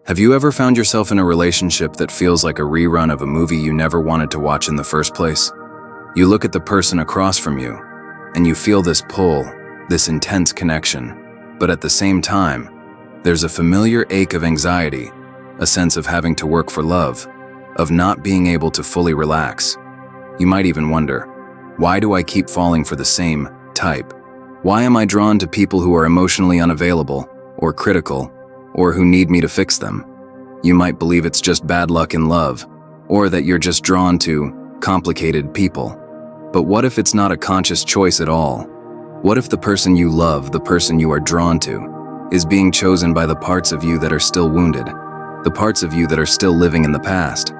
Have you ever found yourself in a relationship that feels like a rerun of a movie you never wanted to watch in the first place? You look at the person across from you, and you feel this pull, this intense connection, but at the same time, there's a familiar ache of anxiety, a sense of having to work for love, of not being able to fully relax. You might even wonder, why do I keep falling for the same type? Why am I drawn to people who are emotionally unavailable, or critical, or who need me to fix them? You might believe it's just bad luck in love, or that you're just drawn to complicated people. But what if it's not a conscious choice at all? What if the person you love, the person you are drawn to, is being chosen by the parts of you that are still wounded, the parts of you that are still living in the past?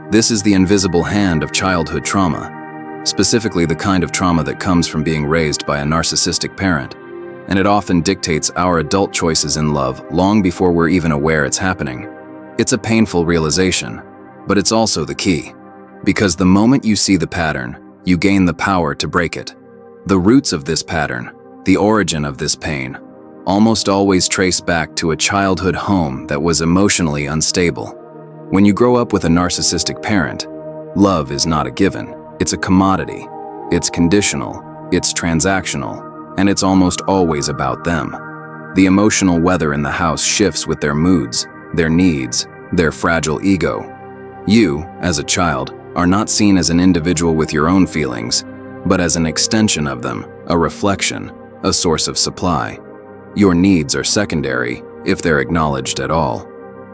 This is the invisible hand of childhood trauma, specifically the kind of trauma that comes from being raised by a narcissistic parent. And it often dictates our adult choices in love long before we're even aware it's happening. It's a painful realization, but it's also the key. Because the moment you see the pattern, you gain the power to break it. The roots of this pattern, the origin of this pain, almost always trace back to a childhood home that was emotionally unstable. When you grow up with a narcissistic parent, love is not a given. It's a commodity. It's conditional. It's transactional. And it's almost always about them. The emotional weather in the house shifts with their moods, their needs, their fragile ego. You, as a child, are not seen as an individual with your own feelings, but as an extension of them, a reflection, a source of supply. Your needs are secondary, if they're acknowledged at all.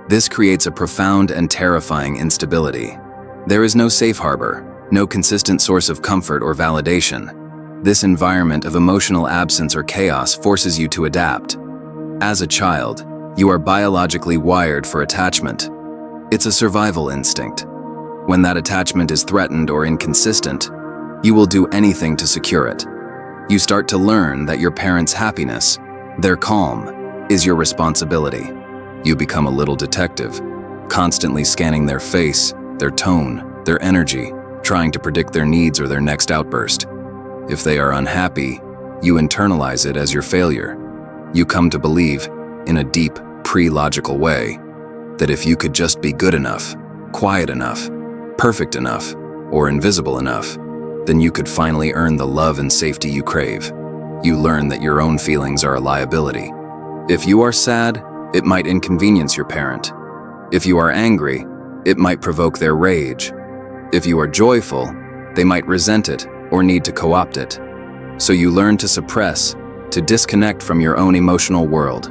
This creates a profound and terrifying instability. There is no safe harbor, no consistent source of comfort or validation. This environment of emotional absence or chaos forces you to adapt. As a child, you are biologically wired for attachment. It's a survival instinct. When that attachment is threatened or inconsistent, you will do anything to secure it. You start to learn that your parents' happiness, their calm, is your responsibility. You become a little detective, constantly scanning their face, their tone, their energy, trying to predict their needs or their next outburst. If they are unhappy, you internalize it as your failure. You come to believe, in a deep, pre-logical way, that if you could just be good enough, quiet enough, perfect enough, or invisible enough, then you could finally earn the love and safety you crave. You learn that your own feelings are a liability. If you are sad, it might inconvenience your parent. If you are angry, it might provoke their rage. If you are joyful, they might resent it or need to co-opt it. So you learn to suppress, to disconnect from your own emotional world.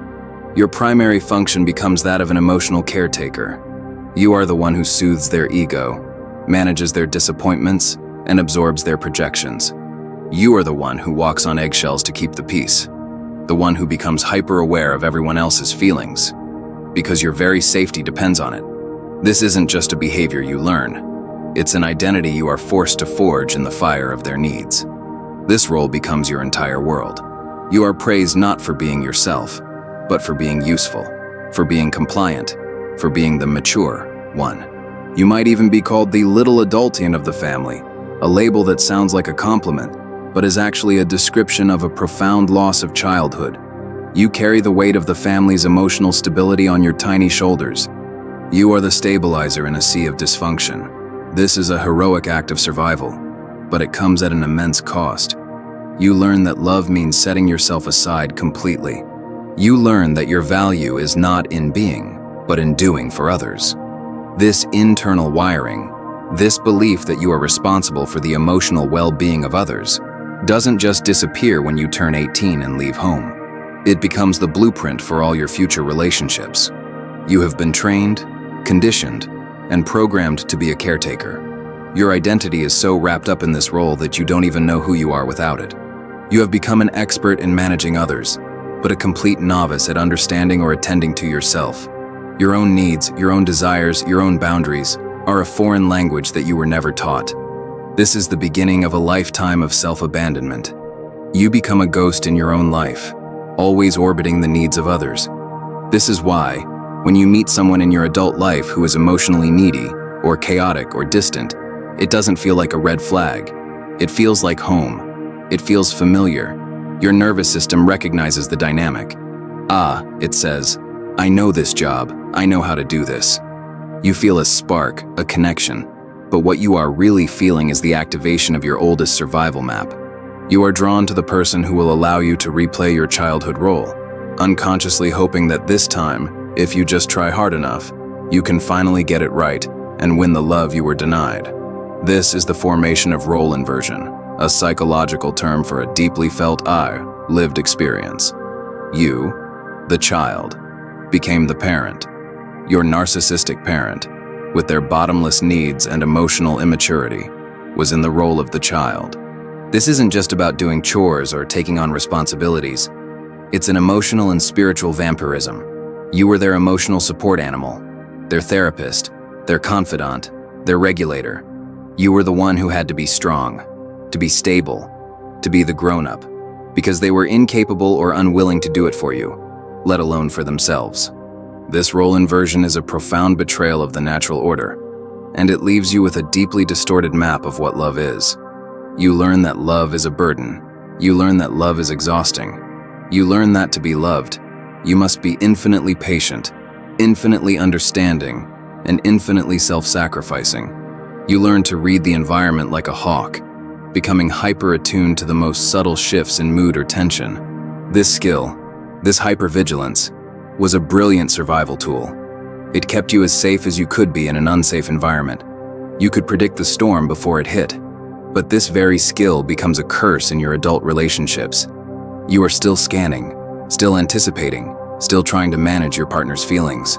Your primary function becomes that of an emotional caretaker. You are the one who soothes their ego, manages their disappointments, and absorbs their projections. You are the one who walks on eggshells to keep the peace, the one who becomes hyper-aware of everyone else's feelings, because your very safety depends on it. This isn't just a behavior you learn. It's an identity you are forced to forge in the fire of their needs. This role becomes your entire world. You are praised not for being yourself, but for being useful, for being compliant, for being the mature one. You might even be called the little adultian of the family, a label that sounds like a compliment, but is actually a description of a profound loss of childhood. You carry the weight of the family's emotional stability on your tiny shoulders. You are the stabilizer in a sea of dysfunction. This is a heroic act of survival, but it comes at an immense cost. You learn that love means setting yourself aside completely. You learn that your value is not in being, but in doing for others. This internal wiring, this belief that you are responsible for the emotional well-being of others, doesn't just disappear when you turn 18 and leave home. It becomes the blueprint for all your future relationships. You have been trained, conditioned, and programmed to be a caretaker. Your identity is so wrapped up in this role that you don't even know who you are without it. You have become an expert in managing others, but a complete novice at understanding or attending to yourself. Your own needs, your own desires, your own boundaries are a foreign language that you were never taught. This is the beginning of a lifetime of self-abandonment. You become a ghost in your own life, always orbiting the needs of others. This is why, when you meet someone in your adult life who is emotionally needy, or chaotic, or distant, it doesn't feel like a red flag. It feels like home. It feels familiar. Your nervous system recognizes the dynamic. Ah, it says, I know this job, I know how to do this. You feel a spark, a connection, but what you are really feeling is the activation of your oldest survival map. You are drawn to the person who will allow you to replay your childhood role, unconsciously hoping that this time, if you just try hard enough, you can finally get it right and win the love you were denied. This is the formation of role inversion, a psychological term for a deeply felt lived experience. You, the child, became the parent. Your narcissistic parent, with their bottomless needs and emotional immaturity, was in the role of the child. This isn't just about doing chores or taking on responsibilities. It's an emotional and spiritual vampirism. You were their emotional support animal, their therapist, their confidant, their regulator. You were the one who had to be strong, to be stable, to be the grown-up, because they were incapable or unwilling to do it for you, let alone for themselves. This role inversion is a profound betrayal of the natural order, and it leaves you with a deeply distorted map of what love is. You learn that love is a burden. You learn that love is exhausting. You learn that to be loved, you must be infinitely patient, infinitely understanding, and infinitely self-sacrificing. You learn to read the environment like a hawk, becoming hyper-attuned to the most subtle shifts in mood or tension. This skill, this hypervigilance, was a brilliant survival tool. It kept you as safe as you could be in an unsafe environment. You could predict the storm before it hit. But this very skill becomes a curse in your adult relationships. You are still scanning, still anticipating, still trying to manage your partner's feelings.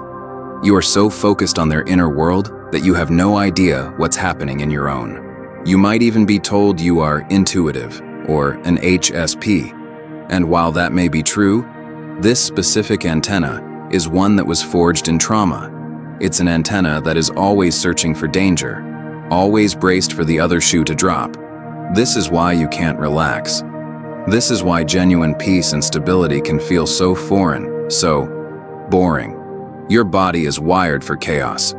You are so focused on their inner world that you have no idea what's happening in your own. You might even be told you are intuitive or an HSP. And while that may be true, this specific antenna is one that was forged in trauma. It's an antenna that is always searching for danger, always braced for the other shoe to drop. This is why you can't relax. This is why genuine peace and stability can feel so foreign, so boring. Your body is wired for chaos.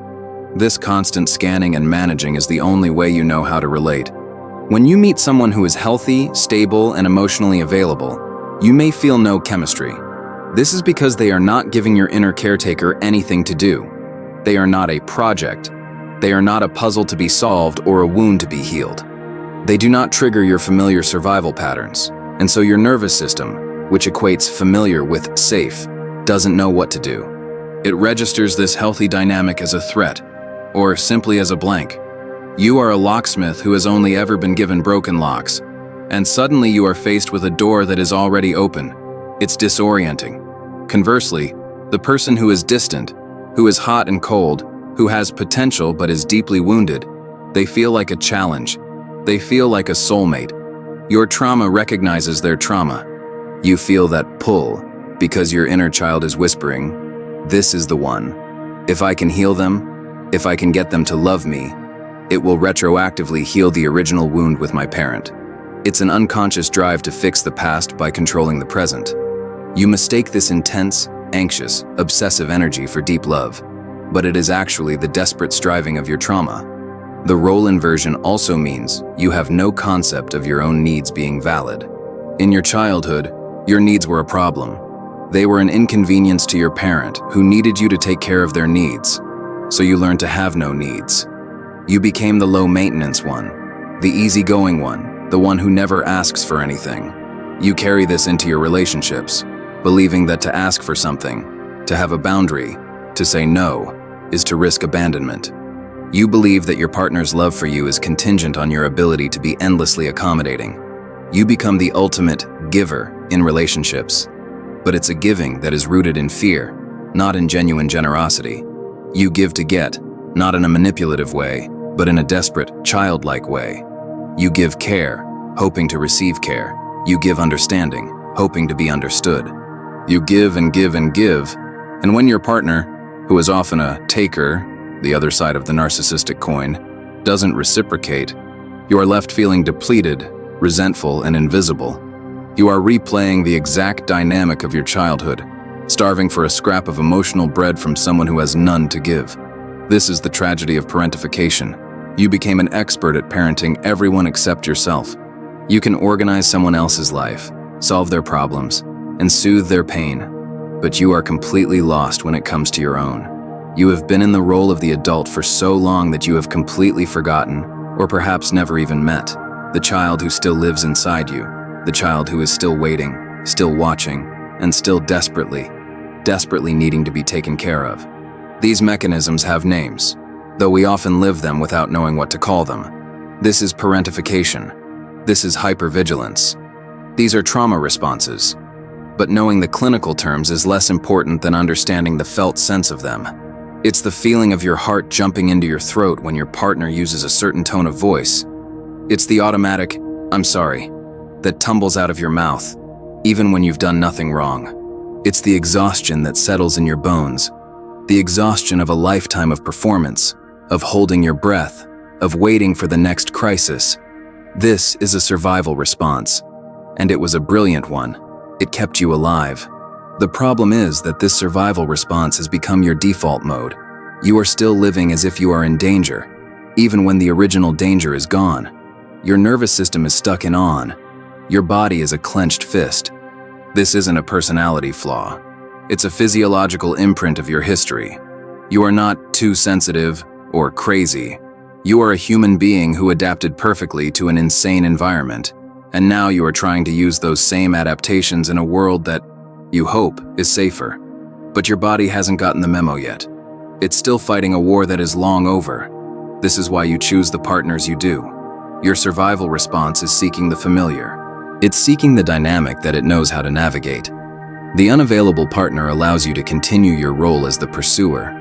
This constant scanning and managing is the only way you know how to relate. When you meet someone who is healthy, stable, and emotionally available, you may feel no chemistry. This is because they are not giving your inner caretaker anything to do. They are not a project. They are not a puzzle to be solved or a wound to be healed. They do not trigger your familiar survival patterns, and so your nervous system, which equates familiar with safe, doesn't know what to do. It registers this healthy dynamic as a threat, or simply as a blank. You are a locksmith who has only ever been given broken locks, and suddenly you are faced with a door that is already open. It's disorienting. Conversely, the person who is distant, who is hot and cold, who has potential but is deeply wounded, they feel like a challenge. They feel like a soulmate. Your trauma recognizes their trauma. You feel that pull because your inner child is whispering, "This is the one. If I can heal them, if I can get them to love me, it will retroactively heal the original wound with my parent." It's an unconscious drive to fix the past by controlling the present. You mistake this intense, anxious, obsessive energy for deep love, but it is actually the desperate striving of your trauma. The role inversion also means you have no concept of your own needs being valid. In your childhood, your needs were a problem. They were an inconvenience to your parent who needed you to take care of their needs, so you learned to have no needs. You became the low-maintenance one, the easygoing one, the one who never asks for anything. You carry this into your relationships, believing that to ask for something, to have a boundary, to say no, is to risk abandonment. You believe that your partner's love for you is contingent on your ability to be endlessly accommodating. You become the ultimate giver in relationships, but it's a giving that is rooted in fear, not in genuine generosity. You give to get, not in a manipulative way, but in a desperate, childlike way. You give care, hoping to receive care. You give understanding, hoping to be understood. You give and give and give, and when your partner, who is often a taker, the other side of the narcissistic coin, doesn't reciprocate, you are left feeling depleted, resentful, and invisible. You are replaying the exact dynamic of your childhood, starving for a scrap of emotional bread from someone who has none to give. This is the tragedy of parentification. You became an expert at parenting everyone except yourself. You can organize someone else's life, solve their problems, and soothe their pain. but you are completely lost when it comes to your own. You have been in the role of the adult for so long that you have completely forgotten, or perhaps never even met, the child who still lives inside you, the child who is still waiting, still watching, and still desperately needing to be taken care of. These mechanisms have names, though we often live them without knowing what to call them. This is parentification. This is hypervigilance. These are trauma responses. But knowing the clinical terms is less important than understanding the felt sense of them. It's the feeling of your heart jumping into your throat when your partner uses a certain tone of voice. It's the automatic, "I'm sorry," that tumbles out of your mouth, even when you've done nothing wrong. It's the exhaustion that settles in your bones, the exhaustion of a lifetime of performance, of holding your breath, of waiting for the next crisis. This is a survival response, and it was a brilliant one. It kept you alive. The problem is that this survival response has become your default mode. You are still living as if you are in danger, even when the original danger is gone. Your nervous system is stuck in on. Your body is a clenched fist. This isn't a personality flaw. It's a physiological imprint of your history. You are not too sensitive or crazy. You are a human being who adapted perfectly to an insane environment, and now you are trying to use those same adaptations in a world that, you hope, is safer. But your body hasn't gotten the memo yet. It's still fighting a war that is long over. This is why you choose the partners you do. Your survival response is seeking the familiar. It's seeking the dynamic that it knows how to navigate. The unavailable partner allows you to continue your role as the pursuer,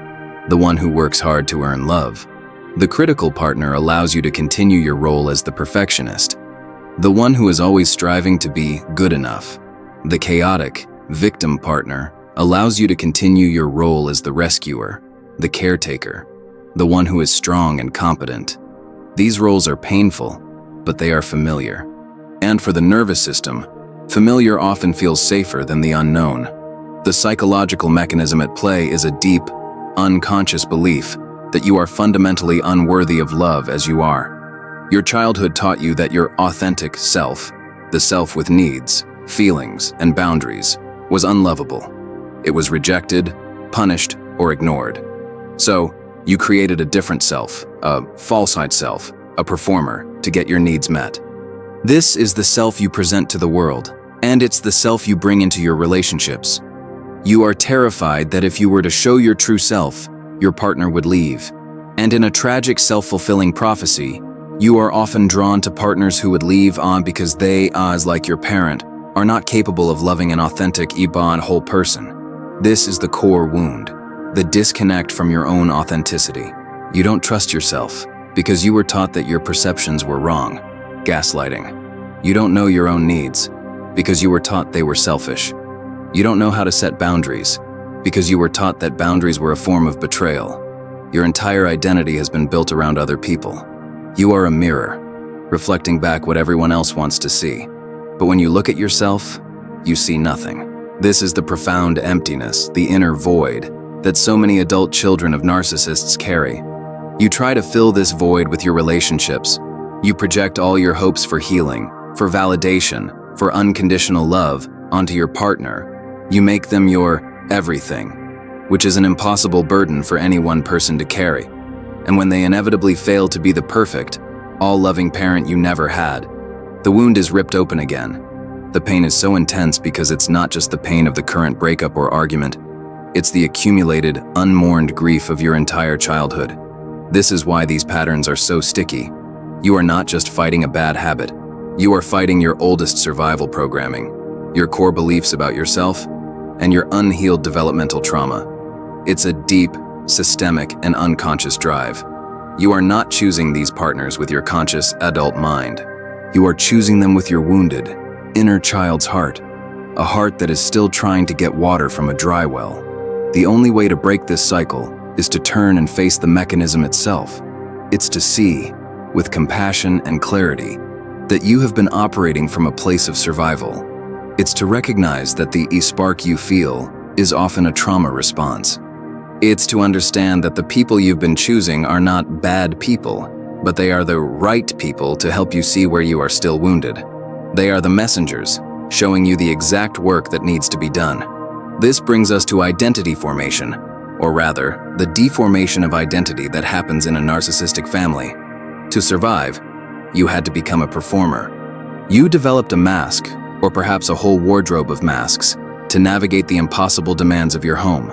the one who works hard to earn love. The critical partner allows you to continue your role as the perfectionist, the one who is always striving to be good enough. The chaotic, victim partner allows you to continue your role as the rescuer, the caretaker, the one who is strong and competent. These roles are painful, but they are familiar. And for the nervous system, familiar often feels safer than the unknown. The psychological mechanism at play is a deep, unconscious belief that you are fundamentally unworthy of love as you are. Your childhood taught you that your authentic self, the self with needs, feelings, and boundaries, was unlovable. It was rejected, punished, or ignored. So, you created a different self, a false-eyed self, a performer, to get your needs met. This is the self you present to the world, and it's the self you bring into your relationships. You are terrified that if you were to show your true self, your partner would leave. And in a tragic self-fulfilling prophecy, you are often drawn to partners who would leave on because they, as like your parent, are not capable of loving an authentic, whole person. This is the core wound, the disconnect from your own authenticity. You don't trust yourself because you were taught that your perceptions were wrong. Gaslighting. You don't know your own needs because you were taught they were selfish. You don't know how to set boundaries because you were taught that boundaries were a form of betrayal. Your entire identity has been built around other people. You are a mirror, reflecting back what everyone else wants to see. But when you look at yourself, you see nothing. This is the profound emptiness, the inner void, that so many adult children of narcissists carry. You try to fill this void with your relationships. You project all your hopes for healing, for validation, for unconditional love onto your partner. You make them your everything, which is an impossible burden for any one person to carry. And when they inevitably fail to be the perfect, all-loving parent you never had, the wound is ripped open again. The pain is so intense because it's not just the pain of the current breakup or argument. It's the accumulated, unmourned grief of your entire childhood. This is why these patterns are so sticky. You are not just fighting a bad habit. You are fighting your oldest survival programming, your core beliefs about yourself, and your unhealed developmental trauma. It's a deep, systemic, and unconscious drive. You are not choosing these partners with your conscious adult mind. You are choosing them with your wounded, inner child's heart, a heart that is still trying to get water from a dry well. The only way to break this cycle is to turn and face the mechanism itself. It's to see, with compassion and clarity, that you have been operating from a place of survival. It's to recognize that the spark you feel is often a trauma response. It's to understand that the people you've been choosing are not bad people, but they are the right people to help you see where you are still wounded. They are the messengers, showing you the exact work that needs to be done. This brings us to identity formation, or rather, the deformation of identity that happens in a narcissistic family. To survive, you had to become a performer. You developed a mask, or perhaps a whole wardrobe of masks, to navigate the impossible demands of your home.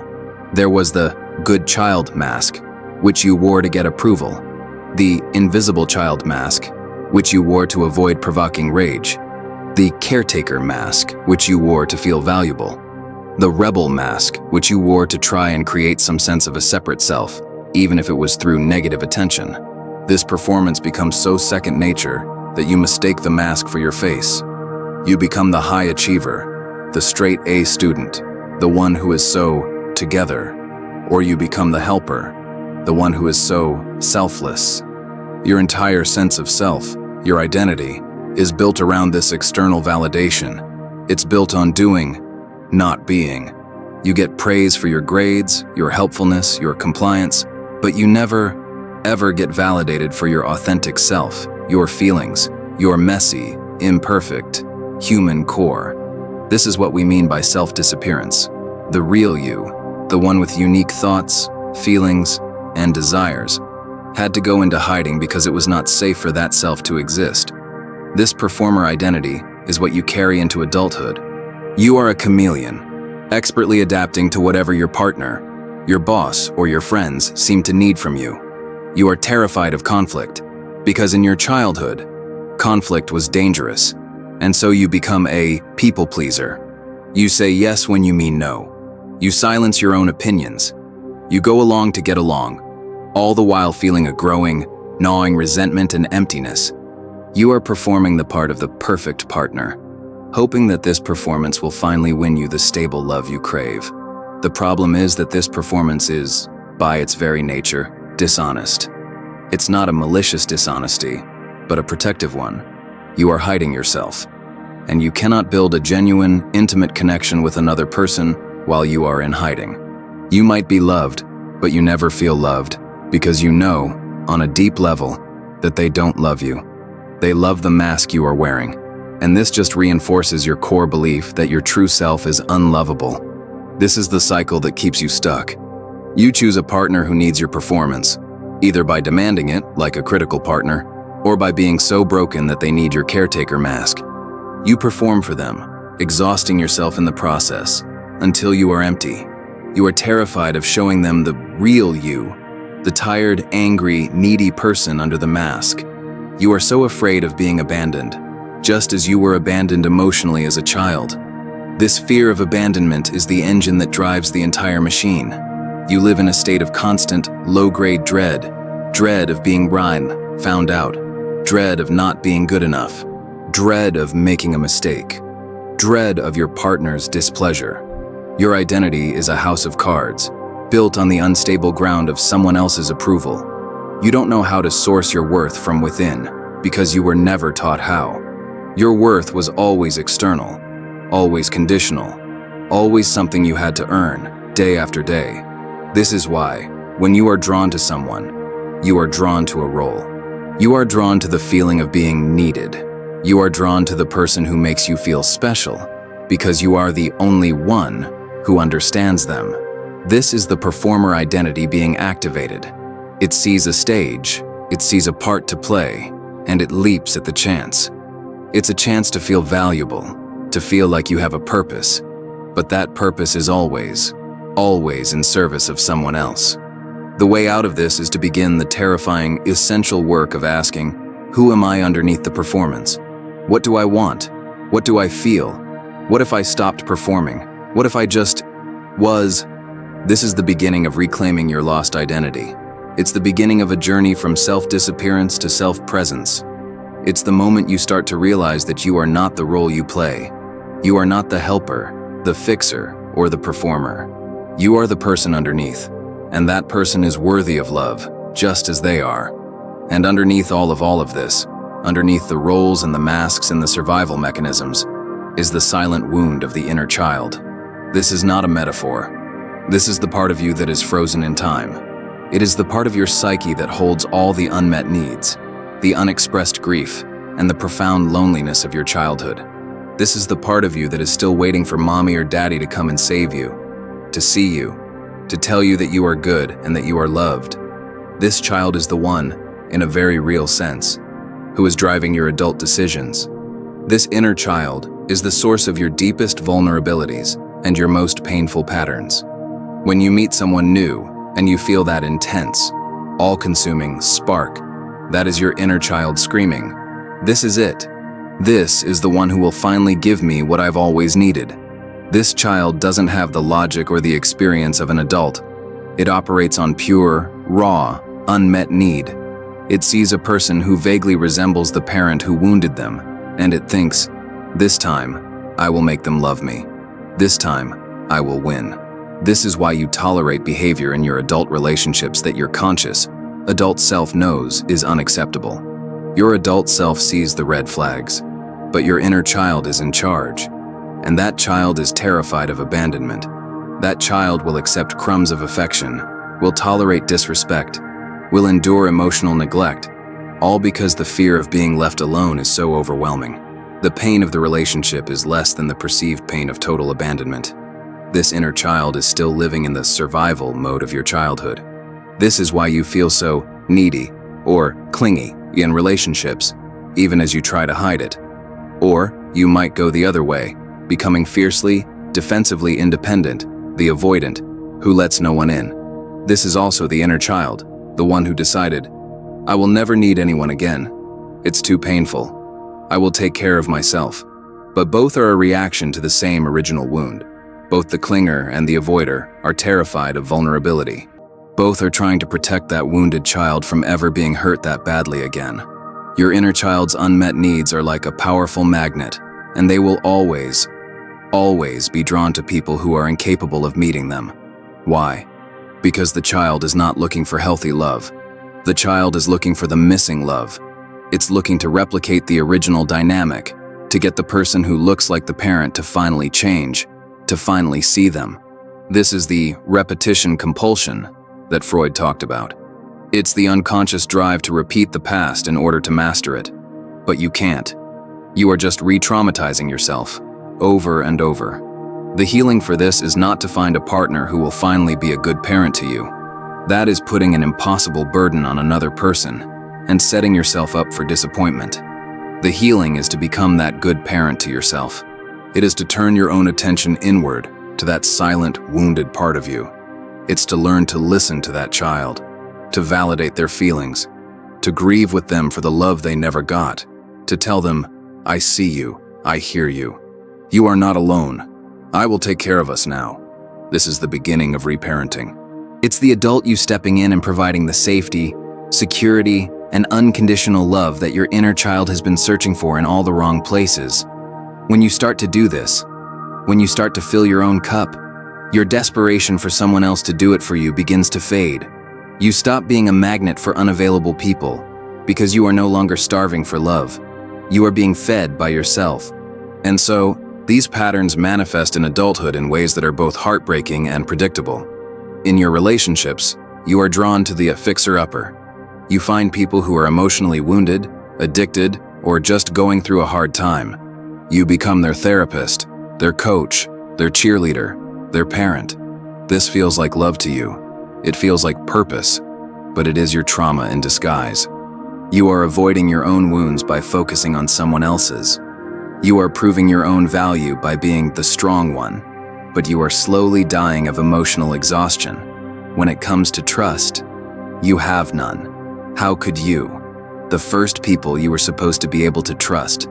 There was the good child mask, which you wore to get approval, the invisible child mask, which you wore to avoid provoking rage, the caretaker mask, which you wore to feel valuable, the rebel mask, which you wore to try and create some sense of a separate self, even if it was through negative attention. This performance becomes so second nature that you mistake the mask for your face. You become the high achiever, the straight A student, the one who is so together, or you become the helper, the one who is so selfless. Your entire sense of self, your identity, is built around this external validation. It's built on doing, not being. You get praise for your grades, your helpfulness, your compliance, but you never, ever get validated for your authentic self, your feelings, your messy, imperfect, human core. This is what we mean by self-disappearance. The real you, the one with unique thoughts, feelings, and desires, had to go into hiding because it was not safe for that self to exist. This performer identity is what you carry into adulthood. You are a chameleon, expertly adapting to whatever your partner, your boss, or your friends seem to need from you. You are terrified of conflict, because in your childhood, conflict was dangerous, and so you become a people pleaser. You say yes when you mean no. You silence your own opinions. You go along to get along, all the while feeling a growing, gnawing resentment and emptiness. You are performing the part of the perfect partner, hoping that this performance will finally win you the stable love you crave. The problem is that this performance is, by its very nature, dishonest. It's not a malicious dishonesty, but a protective one. You are hiding yourself, and you cannot build a genuine, intimate connection with another person while you are in hiding. You might be loved, but you never feel loved, because you know, on a deep level, that they don't love you. They love the mask you are wearing, and this just reinforces your core belief that your true self is unlovable. This is the cycle that keeps you stuck. You choose a partner who needs your performance, either by demanding it, like a critical partner, or by being so broken that they need your caretaker mask. You perform for them, exhausting yourself in the process, until you are empty. You are terrified of showing them the real you, the tired, angry, needy person under the mask. You are so afraid of being abandoned, just as you were abandoned emotionally as a child. This fear of abandonment is the engine that drives the entire machine. You live in a state of constant, low-grade dread. Dread of being found out. Dread of not being good enough. Dread of making a mistake. Dread of your partner's displeasure. Your identity is a house of cards, built on the unstable ground of someone else's approval. You don't know how to source your worth from within, because you were never taught how. Your worth was always external, always conditional, always something you had to earn, day after day. This is why, when you are drawn to someone, you are drawn to a role. You are drawn to the feeling of being needed. You are drawn to the person who makes you feel special, because you are the only one who understands them. This is the performer identity being activated. It sees a stage, it sees a part to play, and it leaps at the chance. It's a chance to feel valuable, to feel like you have a purpose, but that purpose is always in service of someone else. The way out of this is to begin the terrifying, essential work of asking, who am I underneath the performance? What do I want? What do I feel? What if I stopped performing? What if I just was? This is the beginning of reclaiming your lost identity. It's the beginning of a journey from self-disappearance to self-presence. It's the moment you start to realize that you are not the role you play. You are not the helper, the fixer, or the performer. You are the person underneath, and that person is worthy of love, just as they are. And underneath all of this, underneath the roles and the masks and the survival mechanisms, is the silent wound of the inner child. This is not a metaphor. This is the part of you that is frozen in time. It is the part of your psyche that holds all the unmet needs, the unexpressed grief, and the profound loneliness of your childhood. This is the part of you that is still waiting for mommy or daddy to come and save you, to see you, to tell you that you are good and that you are loved. This child is the one, in a very real sense, who is driving your adult decisions. This inner child is the source of your deepest vulnerabilities and your most painful patterns. When you meet someone new and you feel that intense, all-consuming spark, that is your inner child screaming, "This is it. This is the one who will finally give me what I've always needed." This child doesn't have the logic or the experience of an adult. It operates on pure, raw, unmet need. It sees a person who vaguely resembles the parent who wounded them, and it thinks, "This time, I will make them love me. This time, I will win." This is why you tolerate behavior in your adult relationships that your conscious, adult self knows is unacceptable. Your adult self sees the red flags, but your inner child is in charge. And that child is terrified of abandonment. That child will accept crumbs of affection, will tolerate disrespect, will endure emotional neglect, all because the fear of being left alone is so overwhelming. The pain of the relationship is less than the perceived pain of total abandonment. This inner child is still living in the survival mode of your childhood. This is why you feel so needy or clingy in relationships, even as you try to hide it. Or you might go the other way, becoming fiercely, defensively independent, the avoidant, who lets no one in. This is also the inner child, the one who decided, "I will never need anyone again. It's too painful. I will take care of myself." But both are a reaction to the same original wound. Both the clinger and the avoider are terrified of vulnerability. Both are trying to protect that wounded child from ever being hurt that badly again. Your inner child's unmet needs are like a powerful magnet, and they will always be drawn to people who are incapable of meeting them. Why? Because the child is not looking for healthy love. The child is looking for the missing love. It's looking to replicate the original dynamic, to get the person who looks like the parent to finally change, to finally see them. This is the repetition compulsion that Freud talked about. It's the unconscious drive to repeat the past in order to master it. But you can't. You are just re-traumatizing yourself, over and over. The healing for this is not to find a partner who will finally be a good parent to you. That is putting an impossible burden on another person and setting yourself up for disappointment. The healing is to become that good parent to yourself. It is to turn your own attention inward to that silent, wounded part of you. It's to learn to listen to that child, to validate their feelings, to grieve with them for the love they never got, to tell them, "I see you, I hear you. You are not alone. I will take care of us now." This is the beginning of reparenting. It's the adult you stepping in and providing the safety, security, and unconditional love that your inner child has been searching for in all the wrong places. When you start to do this, when you start to fill your own cup, your desperation for someone else to do it for you begins to fade. You stop being a magnet for unavailable people because you are no longer starving for love. You are being fed by yourself. And so, these patterns manifest in adulthood in ways that are both heartbreaking and predictable. In your relationships, you are drawn to the fixer-upper. You find people who are emotionally wounded, addicted, or just going through a hard time. You become their therapist, their coach, their cheerleader, their parent. This feels like love to you. It feels like purpose, but it is your trauma in disguise. You are avoiding your own wounds by focusing on someone else's. You are proving your own value by being the strong one, but you are slowly dying of emotional exhaustion. When it comes to trust, you have none. How could you? The first people you were supposed to be able to trust,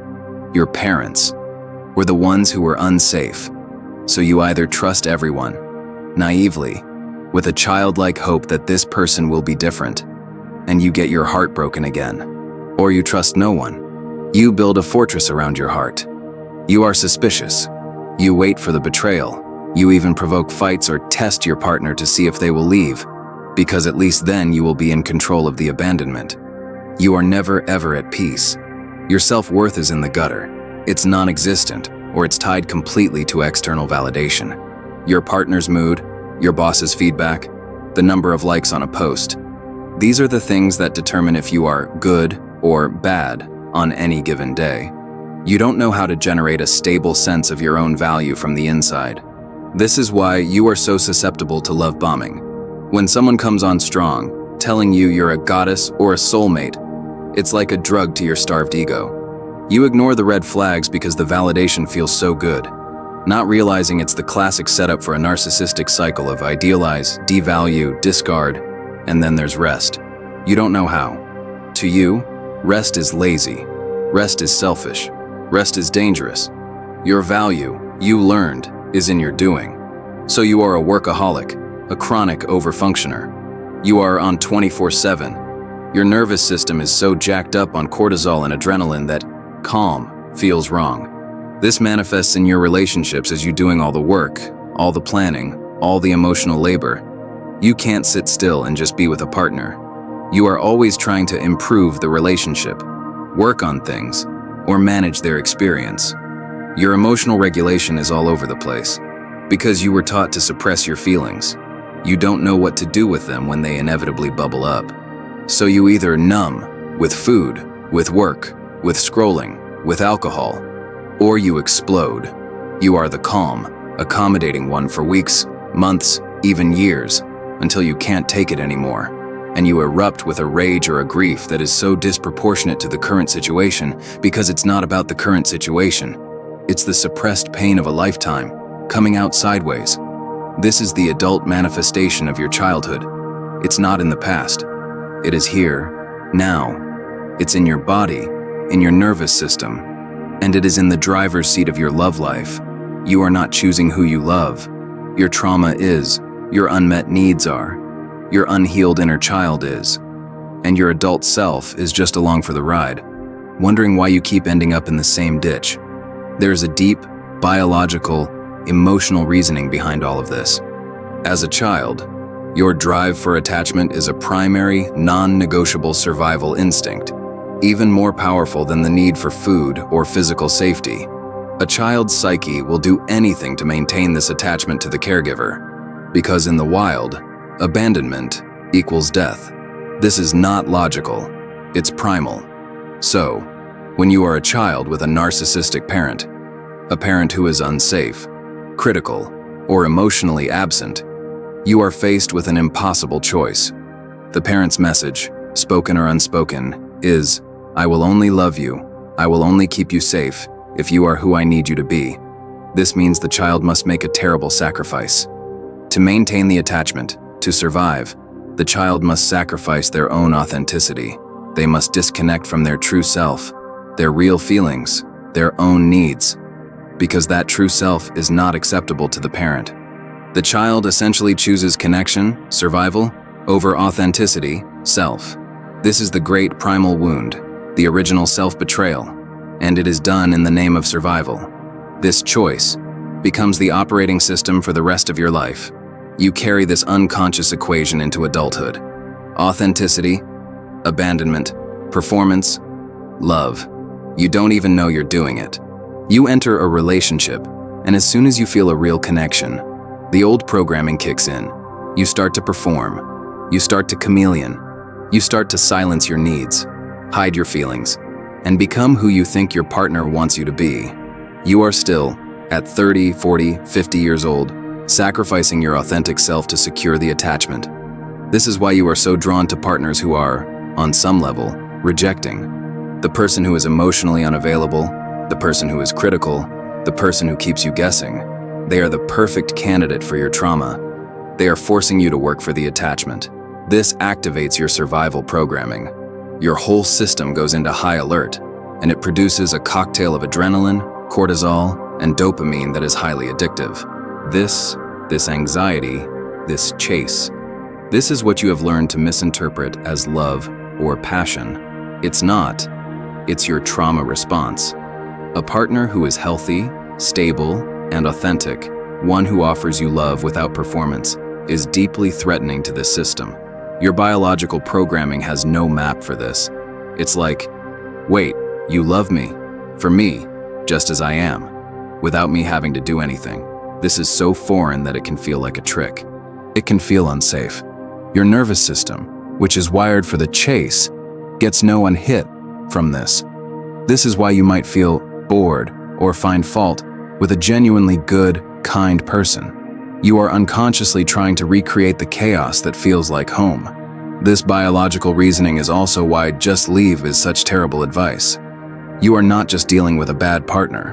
your parents, were the ones who were unsafe. So you either trust everyone, naively, with a childlike hope that this person will be different, and you get your heart broken again, or you trust no one. You build a fortress around your heart. You are suspicious. You wait for the betrayal. You even provoke fights or test your partner to see if they will leave, because at least then you will be in control of the abandonment. You are never ever at peace. Your self-worth is in the gutter. It's non-existent, or it's tied completely to external validation. Your partner's mood, your boss's feedback, the number of likes on a post. These are the things that determine if you are good or bad on any given day. You don't know how to generate a stable sense of your own value from the inside. This is why you are so susceptible to love bombing. When someone comes on strong, telling you you're a goddess or a soulmate, it's like a drug to your starved ego. You ignore the red flags because the validation feels so good, not realizing it's the classic setup for a narcissistic cycle of idealize, devalue, discard, and then there's rest. You don't know how. To you, rest is lazy. Rest is selfish. Rest is dangerous. Your value, you learned, is in your doing. So you are a workaholic, a chronic overfunctioner. You are on 24/7. Your nervous system is so jacked up on cortisol and adrenaline that calm feels wrong. This manifests in your relationships as you doing all the work, all the planning, all the emotional labor. You can't sit still and just be with a partner. You are always trying to improve the relationship, work on things, or manage their experience. Your emotional regulation is all over the place because you were taught to suppress your feelings. You don't know what to do with them when they inevitably bubble up. So you either numb with food, with work, with scrolling, with alcohol, or you explode. You are the calm, accommodating one for weeks, months, even years, until you can't take it anymore, and you erupt with a rage or a grief that is so disproportionate to the current situation because it's not about the current situation. It's the suppressed pain of a lifetime, coming out sideways. This is the adult manifestation of your childhood. It's not in the past. It is here, now. It's in your body, in your nervous system, and it is in the driver's seat of your love life. You are not choosing who you love. Your trauma is, your unmet needs are, your unhealed inner child is, and your adult self is just along for the ride, wondering why you keep ending up in the same ditch. There's a deep, biological, emotional reasoning behind all of this. As a child, your drive for attachment is a primary, non-negotiable survival instinct, even more powerful than the need for food or physical safety. A child's psyche will do anything to maintain this attachment to the caregiver, because in the wild, abandonment equals death. This is not logical, it's primal. So, when you are a child with a narcissistic parent, a parent who is unsafe, critical, or emotionally absent, you are faced with an impossible choice. The parent's message, spoken or unspoken, is, "I will only love you, I will only keep you safe if you are who I need you to be." This means the child must make a terrible sacrifice. To maintain the attachment, to survive, the child must sacrifice their own authenticity. They must disconnect from their true self, their real feelings, their own needs, because that true self is not acceptable to the parent. The child essentially chooses connection, survival, over authenticity, self. This is the great primal wound, the original self-betrayal, and it is done in the name of survival. This choice becomes the operating system for the rest of your life. You carry this unconscious equation into adulthood. Authenticity, abandonment, performance, love. You don't even know you're doing it. You enter a relationship, and as soon as you feel a real connection, the old programming kicks in. You start to perform. You start to chameleon. You start to silence your needs, hide your feelings, and become who you think your partner wants you to be. You are still, at 30, 40, 50 years old, sacrificing your authentic self to secure the attachment. This is why you are so drawn to partners who are, on some level, rejecting. The person who is emotionally unavailable, the person who is critical, the person who keeps you guessing. They are the perfect candidate for your trauma. They are forcing you to work for the attachment. This activates your survival programming. Your whole system goes into high alert, and it produces a cocktail of adrenaline, cortisol, and dopamine that is highly addictive. This anxiety, this chase, this is what you have learned to misinterpret as love or passion. It's not. It's your trauma response. A partner who is healthy, stable, and authentic, one who offers you love without performance, is deeply threatening to this system. Your biological programming has no map for this. It's like, wait, you love me, for me, just as I am, without me having to do anything. This is so foreign that it can feel like a trick. It can feel unsafe. Your nervous system, which is wired for the chase, gets no unhit from this. This is why you might feel bored, or find fault with a genuinely good, kind person. You are unconsciously trying to recreate the chaos that feels like home. This biological reasoning is also why just leave is such terrible advice. You are not just dealing with a bad partner.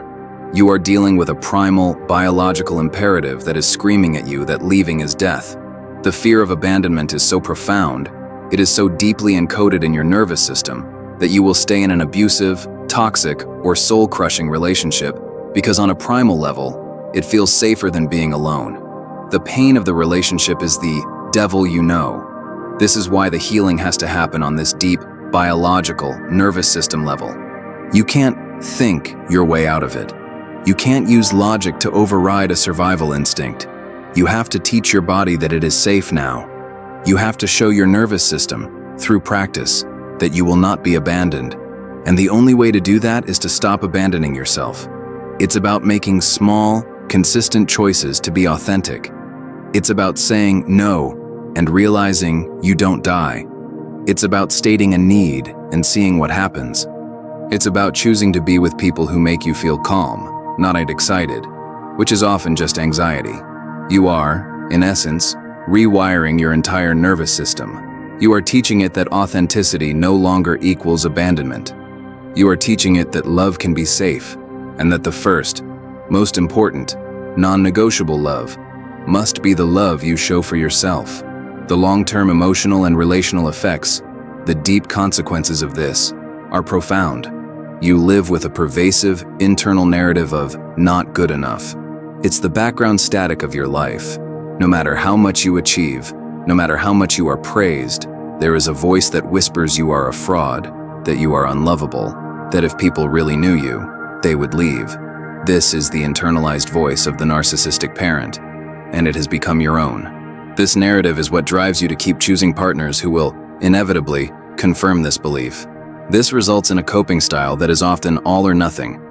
You are dealing with a primal, biological imperative that is screaming at you that leaving is death. The fear of abandonment is so profound, it is so deeply encoded in your nervous system that you will stay in an abusive, toxic, or soul-crushing relationship because on a primal level, it feels safer than being alone. The pain of the relationship is the devil you know. This is why the healing has to happen on this deep, biological, nervous system level. You can't think your way out of it. You can't use logic to override a survival instinct. You have to teach your body that it is safe now. You have to show your nervous system, through practice, that you will not be abandoned. And the only way to do that is to stop abandoning yourself. It's about making small, consistent choices to be authentic. It's about saying no and realizing you don't die. It's about stating a need and seeing what happens. It's about choosing to be with people who make you feel calm, not excited, which is often just anxiety. You are, in essence, rewiring your entire nervous system. You are teaching it that authenticity no longer equals abandonment. You are teaching it that love can be safe, and that the first, most important, non-negotiable love must be the love you show for yourself. The long-term emotional and relational effects, the deep consequences of this, are profound. You live with a pervasive, internal narrative of not good enough. It's the background static of your life. No matter how much you achieve, no matter how much you are praised, there is a voice that whispers you are a fraud, that you are unlovable, that if people really knew you, they would leave. This is the internalized voice of the narcissistic parent, and it has become your own. This narrative is what drives you to keep choosing partners who will, inevitably, confirm this belief. This results in a coping style that is often all or nothing.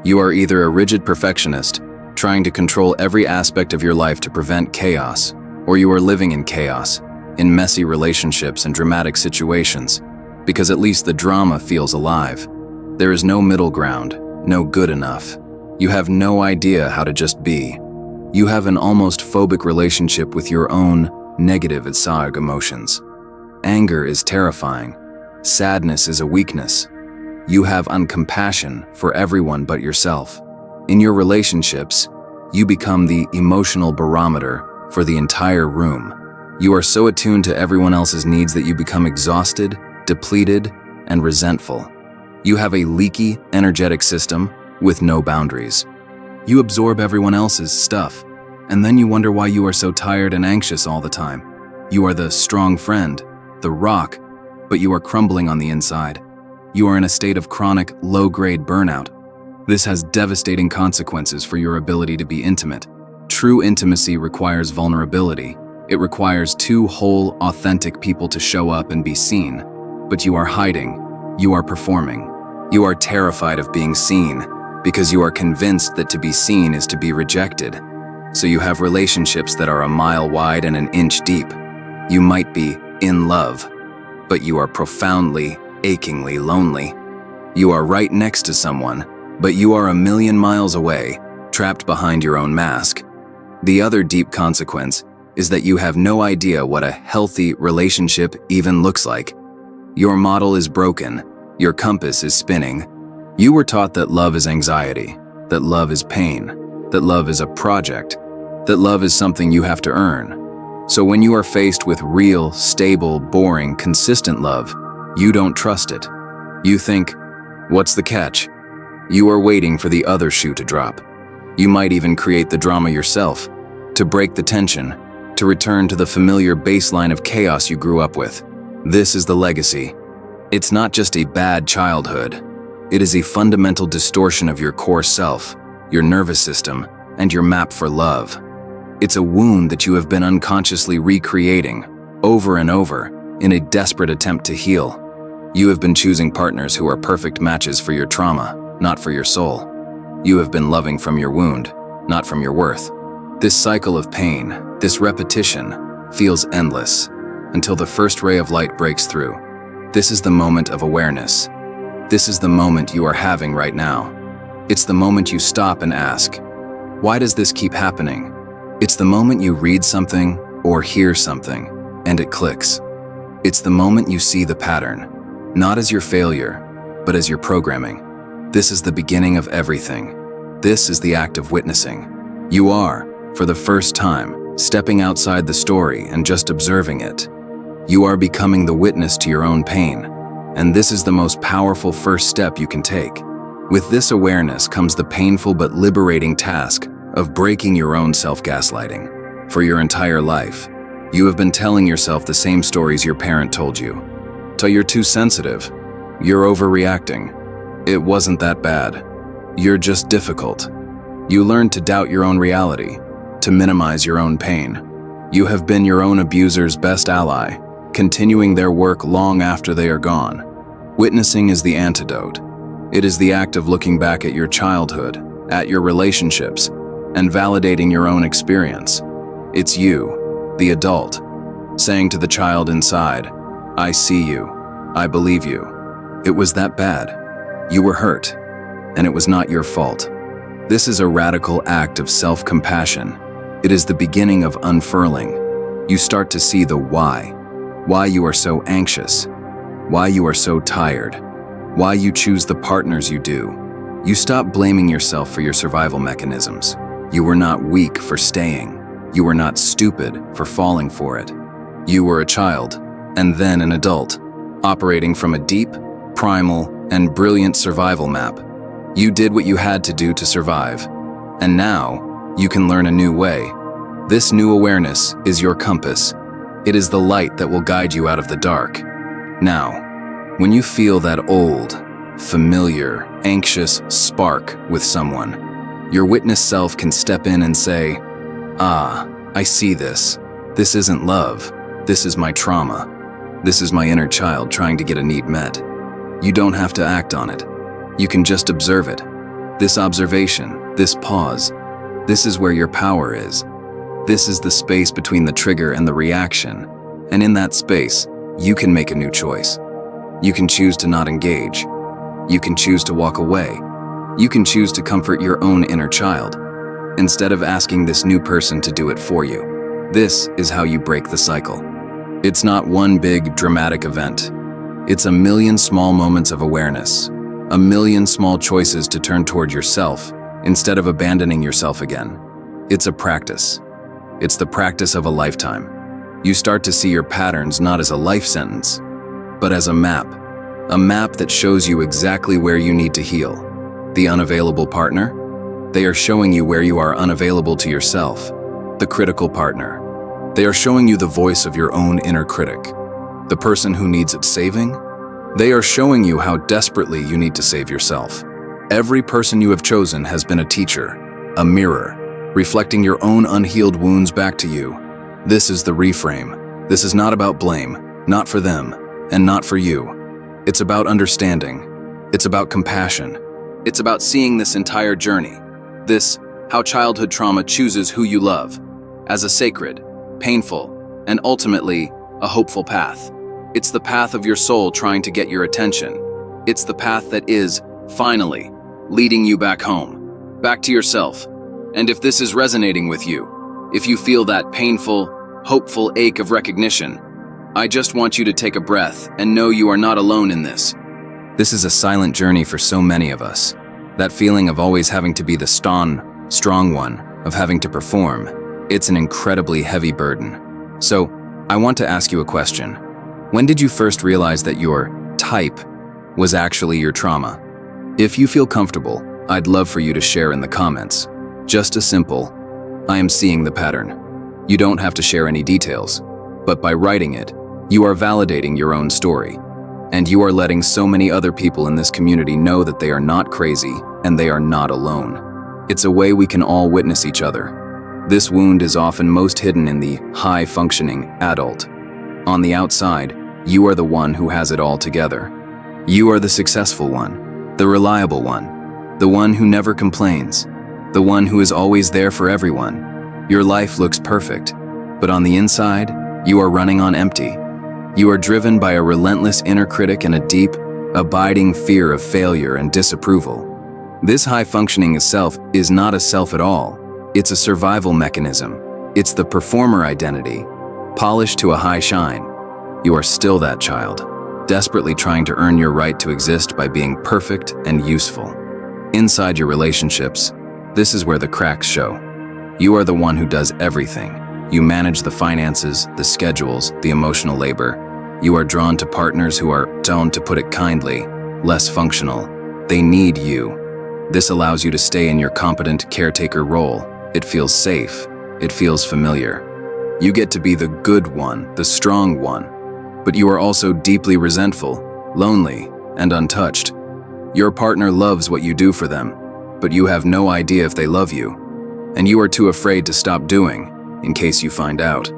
You are either a rigid perfectionist, trying to control every aspect of your life to prevent chaos, or you are living in chaos, in messy relationships and dramatic situations, because at least the drama feels alive. There is no middle ground, no good enough. You have no idea how to just be. You have an almost phobic relationship with your own negative emotions. Anger is terrifying. Sadness is a weakness. You have uncompassion for everyone but yourself. In your relationships, you become the emotional barometer for the entire room. You are so attuned to everyone else's needs that you become exhausted, depleted, and resentful. You have a leaky, energetic system with no boundaries. You absorb everyone else's stuff, and then you wonder why you are so tired and anxious all the time. You are the strong friend, the rock, but you are crumbling on the inside. You are in a state of chronic, low-grade burnout. This has devastating consequences for your ability to be intimate. True intimacy requires vulnerability. It requires two whole, authentic people to show up and be seen. But you are hiding. You are performing. You are terrified of being seen because you are convinced that to be seen is to be rejected. So you have relationships that are a mile wide and an inch deep. You might be in love, but you are profoundly, achingly lonely. You are right next to someone, but you are a million miles away, trapped behind your own mask. The other deep consequence is that you have no idea what a healthy relationship even looks like. Your model is broken. Your compass is spinning. You were taught that love is anxiety, that love is pain, that love is a project, that love is something you have to earn. So when you are faced with real, stable, boring, consistent love, you don't trust it. You think, what's the catch? You are waiting for the other shoe to drop. You might even create the drama yourself, to break the tension, to return to the familiar baseline of chaos you grew up with. This is the legacy. It's not just a bad childhood. It is a fundamental distortion of your core self, your nervous system, and your map for love. It's a wound that you have been unconsciously recreating, over and over, in a desperate attempt to heal. You have been choosing partners who are perfect matches for your trauma, not for your soul. You have been loving from your wound, not from your worth. This cycle of pain, this repetition, feels endless, until the first ray of light breaks through. This is the moment of awareness. This is the moment you are having right now. It's the moment you stop and ask, why does this keep happening? It's the moment you read something or hear something and it clicks. It's the moment you see the pattern, not as your failure, but as your programming. This is the beginning of everything. This is the act of witnessing. You are, for the first time, stepping outside the story and just observing it. You are becoming the witness to your own pain, and this is the most powerful first step you can take. With this awareness comes the painful but liberating task of breaking your own self-gaslighting. For your entire life, you have been telling yourself the same stories your parent told you. So you're too sensitive. You're overreacting. It wasn't that bad. You're just difficult. You learned to doubt your own reality, to minimize your own pain. You have been your own abuser's best ally, continuing their work long after they are gone. Witnessing is the antidote. It is the act of looking back at your childhood, at your relationships, and validating your own experience. It's you, the adult, saying to the child inside, I see you, I believe you. It was that bad. You were hurt, and it was not your fault. This is a radical act of self-compassion. It is the beginning of unfurling. You start to see the why you are so anxious, why you are so tired, why you choose the partners you do. You stop blaming yourself for your survival mechanisms. You were not weak for staying. You were not stupid for falling for it. You were a child, and then an adult, operating from a deep, primal, and brilliant survival map. You did what you had to do to survive, and now you can learn a new way. This new awareness is your compass. It is the light that will guide you out of the dark. Now, when you feel that old, familiar, anxious spark with someone, your witness self can step in and say, I see this. This isn't love. This is my trauma. This is my inner child trying to get a need met. You don't have to act on it. You can just observe it. This observation, this pause, this is where your power is. This is the space between the trigger and the reaction. And in that space, you can make a new choice. You can choose to not engage. You can choose to walk away. You can choose to comfort your own inner child, instead of asking this new person to do it for you. This is how you break the cycle. It's not one big, dramatic event. It's a million small moments of awareness, a million small choices to turn toward yourself instead of abandoning yourself again. It's a practice. It's the practice of a lifetime. You start to see your patterns not as a life sentence, but as a map that shows you exactly where you need to heal. The unavailable partner? They are showing you where you are unavailable to yourself. The critical partner? They are showing you the voice of your own inner critic. The person who needs it saving? They are showing you how desperately you need to save yourself. Every person you have chosen has been a teacher, a mirror, reflecting your own unhealed wounds back to you. This is the reframe. This is not about blame, not for them, and not for you. It's about understanding. It's about compassion. It's about seeing this entire journey. This, how childhood trauma chooses who you love, as a sacred, painful, and ultimately, a hopeful path. It's the path of your soul trying to get your attention. It's the path that is, finally, leading you back home, back to yourself. And if this is resonating with you, if you feel that painful, hopeful ache of recognition, I just want you to take a breath and know you are not alone in this. This is a silent journey for so many of us. That feeling of always having to be the strong one, of having to perform, it's an incredibly heavy burden. So, I want to ask you a question. When did you first realize that your type was actually your trauma? If you feel comfortable, I'd love for you to share in the comments. Just a simple, I am seeing the pattern. You don't have to share any details, but by writing it, you are validating your own story. And you are letting so many other people in this community know that they are not crazy and they are not alone. It's a way we can all witness each other. This wound is often most hidden in the high-functioning adult. On the outside, you are the one who has it all together. You are the successful one, the reliable one, the one who never complains, the one who is always there for everyone. Your life looks perfect, but on the inside, you are running on empty. You are driven by a relentless inner critic and a deep, abiding fear of failure and disapproval. This high-functioning self is not a self at all. It's a survival mechanism. It's the performer identity, polished to a high shine. You are still that child, desperately trying to earn your right to exist by being perfect and useful. Inside your relationships, this is where the cracks show. You are the one who does everything. You manage the finances, the schedules, the emotional labor. You are drawn to partners who are, to put it kindly, less functional. They need you. This allows you to stay in your competent caretaker role. It feels safe. It feels familiar. You get to be the good one, the strong one. But you are also deeply resentful, lonely, and untouched. Your partner loves what you do for them, but you have no idea if they love you. And you are too afraid to stop doing, in case you find out.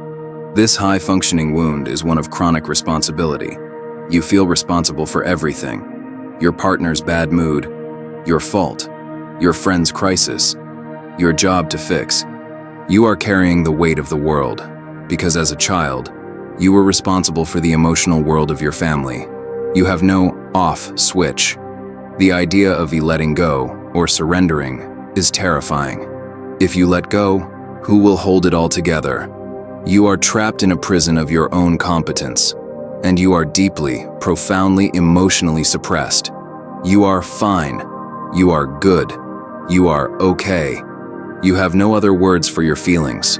This high-functioning wound is one of chronic responsibility. You feel responsible for everything. Your partner's bad mood, your fault, your friend's crisis, your job to fix. You are carrying the weight of the world, because as a child, you were responsible for the emotional world of your family. You have no off switch. The idea of letting go or surrendering is terrifying. If you let go, who will hold it all together? You are trapped in a prison of your own competence, and you are deeply, profoundly emotionally suppressed. You are fine. You are good. You are okay. You have no other words for your feelings.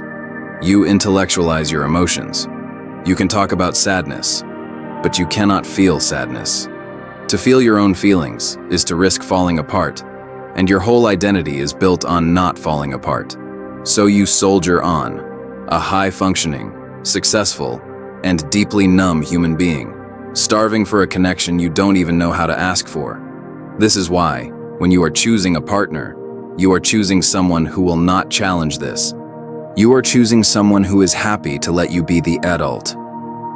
You intellectualize your emotions. You can talk about sadness, but you cannot feel sadness. To feel your own feelings is to risk falling apart, and your whole identity is built on not falling apart. So you soldier on, a high-functioning, successful, and deeply numb human being, starving for a connection you don't even know how to ask for. This is why, when you are choosing a partner, you are choosing someone who will not challenge this. You are choosing someone who is happy to let you be the adult.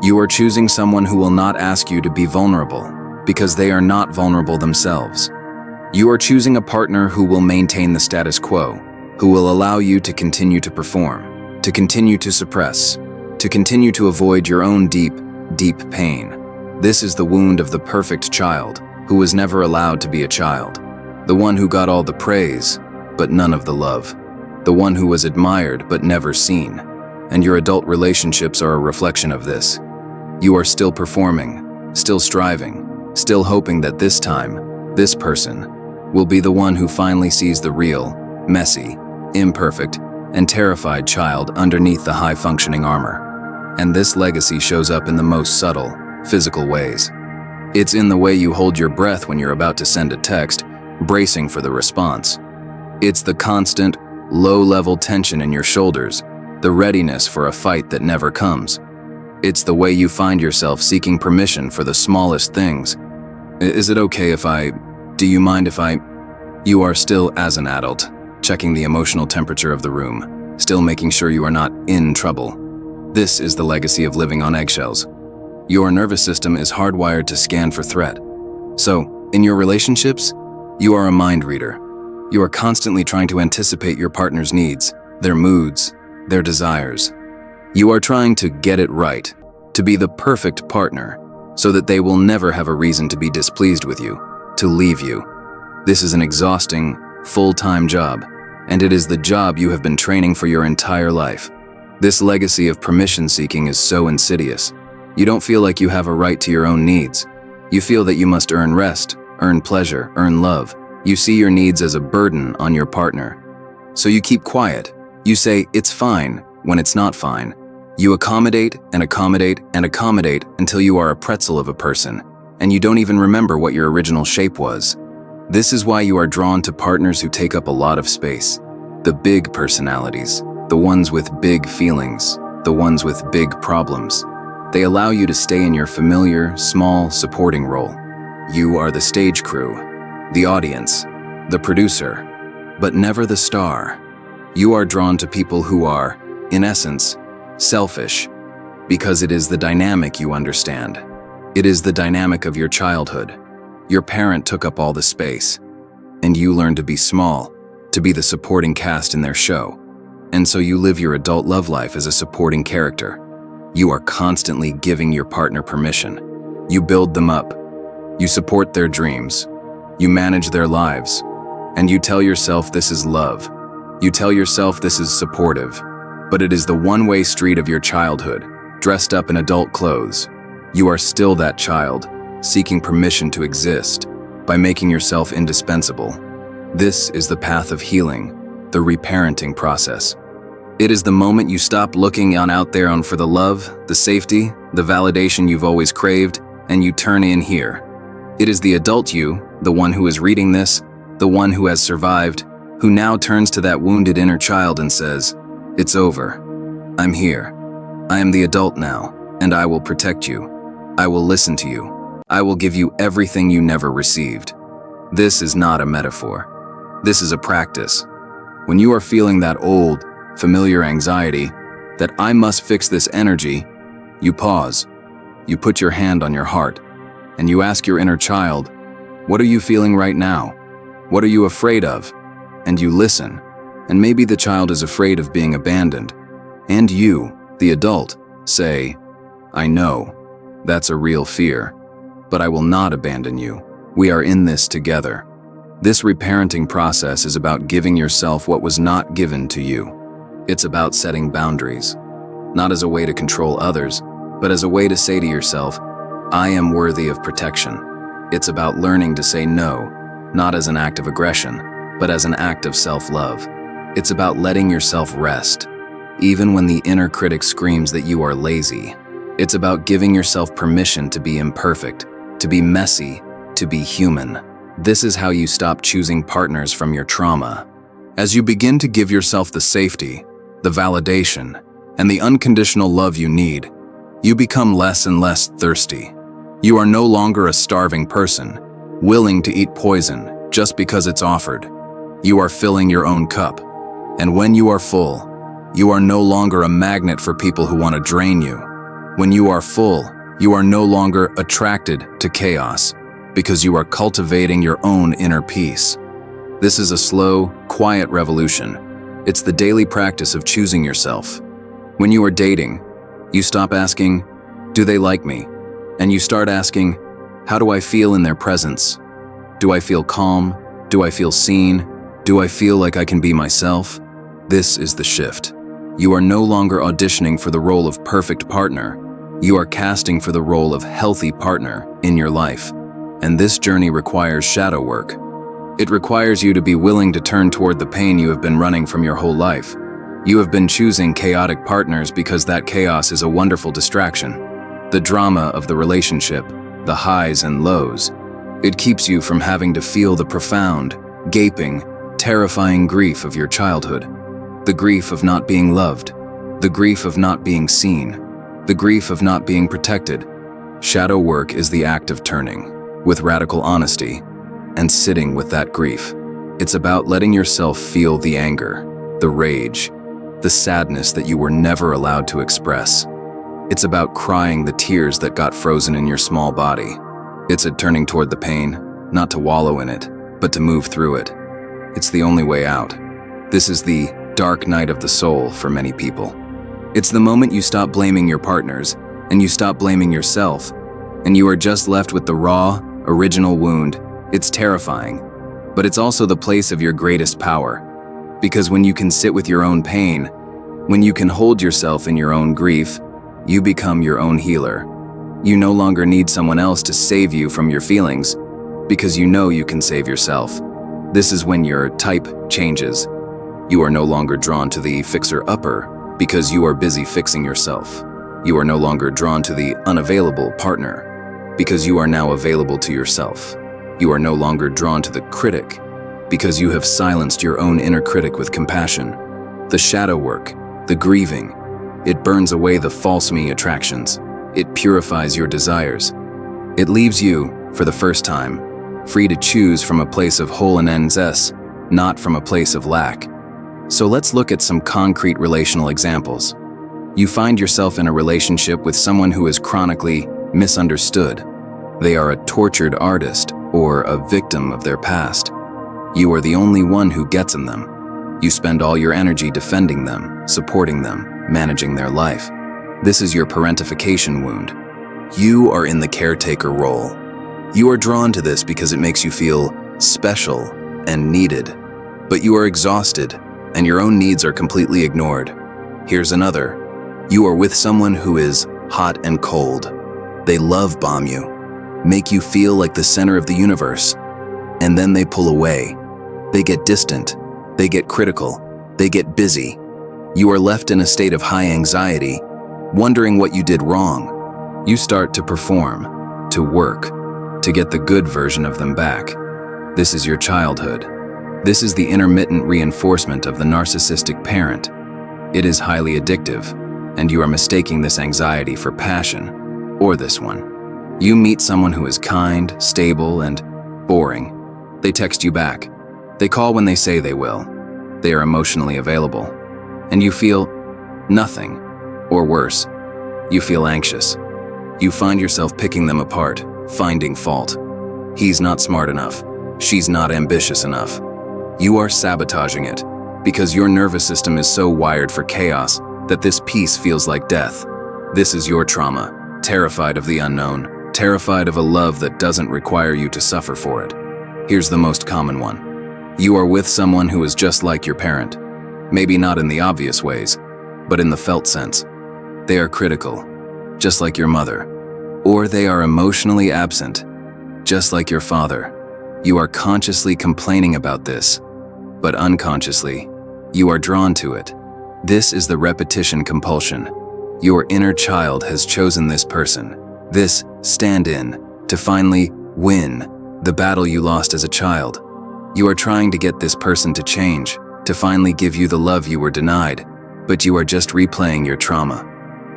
You are choosing someone who will not ask you to be vulnerable, because they are not vulnerable themselves. You are choosing a partner who will maintain the status quo, who will allow you to continue to perform, to continue to suppress, to continue to avoid your own deep, deep pain. This is the wound of the perfect child, who was never allowed to be a child. The one who got all the praise, but none of the love. The one who was admired, but never seen. And your adult relationships are a reflection of this. You are still performing, still striving, still hoping that this time, this person, will be the one who finally sees the real, messy, imperfect, and terrified child underneath the high-functioning armor. And this legacy shows up in the most subtle, physical ways. It's in the way you hold your breath when you're about to send a text, bracing for the response. It's the constant, low-level tension in your shoulders, the readiness for a fight that never comes. It's the way you find yourself seeking permission for the smallest things. Is it okay if do you mind if You are still, as an adult, checking the emotional temperature of the room, still making sure you are not in trouble. This is the legacy of living on eggshells. Your nervous system is hardwired to scan for threat. So, in your relationships, you are a mind reader. You are constantly trying to anticipate your partner's needs, their moods, their desires. You are trying to get it right, to be the perfect partner, so that they will never have a reason to be displeased with you, to leave you. This is an exhausting, full-time job, and it is the job you have been training for your entire life. This legacy of permission-seeking is so insidious. You don't feel like you have a right to your own needs. You feel that you must earn rest, earn pleasure, earn love. You see your needs as a burden on your partner. So you keep quiet. You say, it's fine, when it's not fine. You accommodate and accommodate and accommodate until you are a pretzel of a person, and you don't even remember what your original shape was. This is why you are drawn to partners who take up a lot of space. The big personalities, the ones with big feelings, the ones with big problems. They allow you to stay in your familiar, small, supporting role. You are the stage crew, the audience, the producer, but never the star. You are drawn to people who are, in essence, selfish, because it is the dynamic you understand. It is the dynamic of your childhood. Your parent took up all the space, and you learned to be small, to be the supporting cast in their show. And so you live your adult love life as a supporting character. You are constantly giving your partner permission. You build them up. You support their dreams. You manage their lives. And you tell yourself this is love. You tell yourself this is supportive. But it is the one-way street of your childhood, dressed up in adult clothes. You are still that child, seeking permission to exist by making yourself indispensable. This is the path of healing, the reparenting process. It is the moment you stop looking out there for the love, the safety, the validation you've always craved, and you turn in here. It is the adult you, the one who is reading this, the one who has survived, who now turns to that wounded inner child and says, "It's over. I'm here. I am the adult now, and I will protect you. I will listen to you. I will give you everything you never received." This is not a metaphor. This is a practice. When you are feeling that old, familiar anxiety, that I must fix this energy, you pause. You put your hand on your heart, and you ask your inner child, "What are you feeling right now? What are you afraid of?" And you listen, and maybe the child is afraid of being abandoned. And you, the adult, say, "I know, that's a real fear, but I will not abandon you. We are in this together." This reparenting process is about giving yourself what was not given to you. It's about setting boundaries, not as a way to control others, but as a way to say to yourself, "I am worthy of protection." It's about learning to say no, not as an act of aggression, but as an act of self-love. It's about letting yourself rest, even when the inner critic screams that you are lazy. It's about giving yourself permission to be imperfect, to be messy, to be human. This is how you stop choosing partners from your trauma. As you begin to give yourself the safety, the validation, and the unconditional love you need, you become less and less thirsty. You are no longer a starving person, willing to eat poison just because it's offered. You are filling your own cup. And when you are full, you are no longer a magnet for people who want to drain you. When you are full, you are no longer attracted to chaos because you are cultivating your own inner peace. This is a slow, quiet revolution. It's the daily practice of choosing yourself. When you are dating, you stop asking, "Do they like me?" And you start asking, "How do I feel in their presence? Do I feel calm? Do I feel seen? Do I feel like I can be myself?" This is the shift. You are no longer auditioning for the role of perfect partner. You are casting for the role of healthy partner in your life. And this journey requires shadow work. It requires you to be willing to turn toward the pain you have been running from your whole life. You have been choosing chaotic partners because that chaos is a wonderful distraction. The drama of the relationship, the highs and lows. It keeps you from having to feel the profound, gaping, terrifying grief of your childhood. The grief of not being loved. The grief of not being seen. The grief of not being protected. Shadow work is the act of turning, with radical honesty, and sitting with that grief. It's about letting yourself feel the anger, the rage, the sadness that you were never allowed to express. It's about crying the tears that got frozen in your small body. It's a turning toward the pain, not to wallow in it, but to move through it. It's the only way out. This is the dark night of the soul for many people. It's the moment you stop blaming your partners, and you stop blaming yourself, and you are just left with the raw, original wound. It's terrifying, but it's also the place of your greatest power. Because when you can sit with your own pain, when you can hold yourself in your own grief, you become your own healer. You no longer need someone else to save you from your feelings, because you know you can save yourself. This is when your type changes. You are no longer drawn to the fixer-upper, because you are busy fixing yourself. You are no longer drawn to the unavailable partner, because you are now available to yourself. You are no longer drawn to the critic, because you have silenced your own inner critic with compassion. The shadow work, the grieving, it burns away the false me attractions. It purifies your desires. It leaves you, for the first time, free to choose from a place of wholeness, not from a place of lack. So let's look at some concrete relational examples. You find yourself in a relationship with someone who is chronically misunderstood. They are a tortured artist or a victim of their past. You are the only one who gets in them. You spend all your energy defending them, supporting them, managing their life. This is your parentification wound. You are in the caretaker role. You are drawn to this because it makes you feel special and needed. But you are exhausted, and your own needs are completely ignored. Here's another. You are with someone who is hot and cold. They love bomb you, make you feel like the center of the universe, and then they pull away. They get distant, they get critical, they get busy. You are left in a state of high anxiety, wondering what you did wrong. You start to perform, to work, to get the good version of them back. This is your childhood. This is the intermittent reinforcement of the narcissistic parent. It is highly addictive, and you are mistaking this anxiety for passion, or this one. You meet someone who is kind, stable, and boring. They text you back. They call when they say they will. They are emotionally available. And you feel nothing, or worse, you feel anxious. You find yourself picking them apart, finding fault. He's not smart enough. She's not ambitious enough. You are sabotaging it because your nervous system is so wired for chaos that this peace feels like death. This is your trauma, terrified of the unknown, terrified of a love that doesn't require you to suffer for it. Here's the most common one. You are with someone who is just like your parent. Maybe not in the obvious ways, but in the felt sense. They are critical, just like your mother. Or they are emotionally absent, just like your father. You are consciously complaining about this, but unconsciously, you are drawn to it. This is the repetition compulsion. Your inner child has chosen this person, this stand-in, to finally win the battle you lost as a child. You are trying to get this person to change, to finally give you the love you were denied, but you are just replaying your trauma.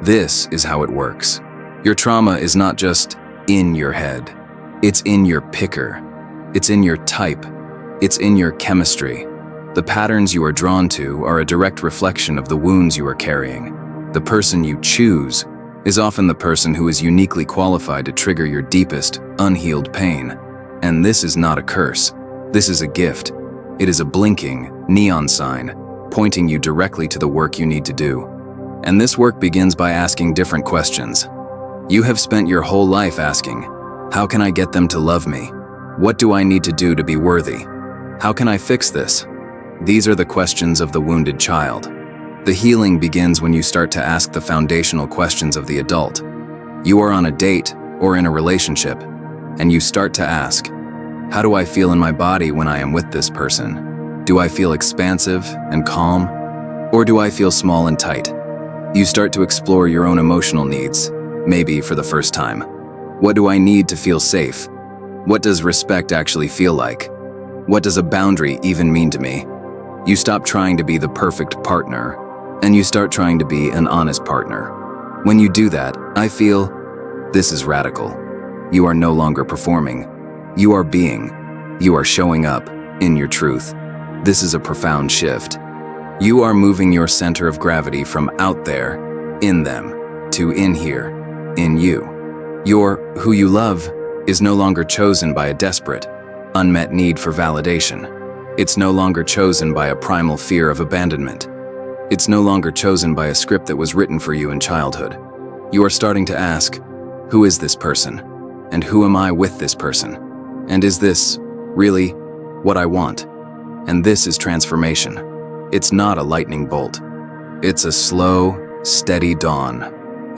This is how it works. Your trauma is not just in your head. It's in your picker. It's in your type. It's in your chemistry. The patterns you are drawn to are a direct reflection of the wounds you are carrying. The person you choose is often the person who is uniquely qualified to trigger your deepest, unhealed pain. And this is not a curse. This is a gift. It is a blinking neon sign, pointing you directly to the work you need to do. And this work begins by asking different questions. You have spent your whole life asking, how can I get them to love me? What do I need to do to be worthy? How can I fix this? These are the questions of the wounded child. The healing begins when you start to ask the foundational questions of the adult. You are on a date or in a relationship, and you start to ask, how do I feel in my body when I am with this person? Do I feel expansive and calm? Or do I feel small and tight? You start to explore your own emotional needs, maybe for the first time. What do I need to feel safe? What does respect actually feel like? What does a boundary even mean to me? You stop trying to be the perfect partner, and you start trying to be an honest partner. When you do that, I feel this is radical. You are no longer performing. You are being. You are showing up in your truth. This is a profound shift. You are moving your center of gravity from out there, in them, to in here, in you. Your who you love is no longer chosen by a desperate, unmet need for validation. It's no longer chosen by a primal fear of abandonment. It's no longer chosen by a script that was written for you in childhood. You are starting to ask, who is this person? And who am I with this person? And is this really what I want? And this is transformation. It's not a lightning bolt. It's a slow, steady dawn.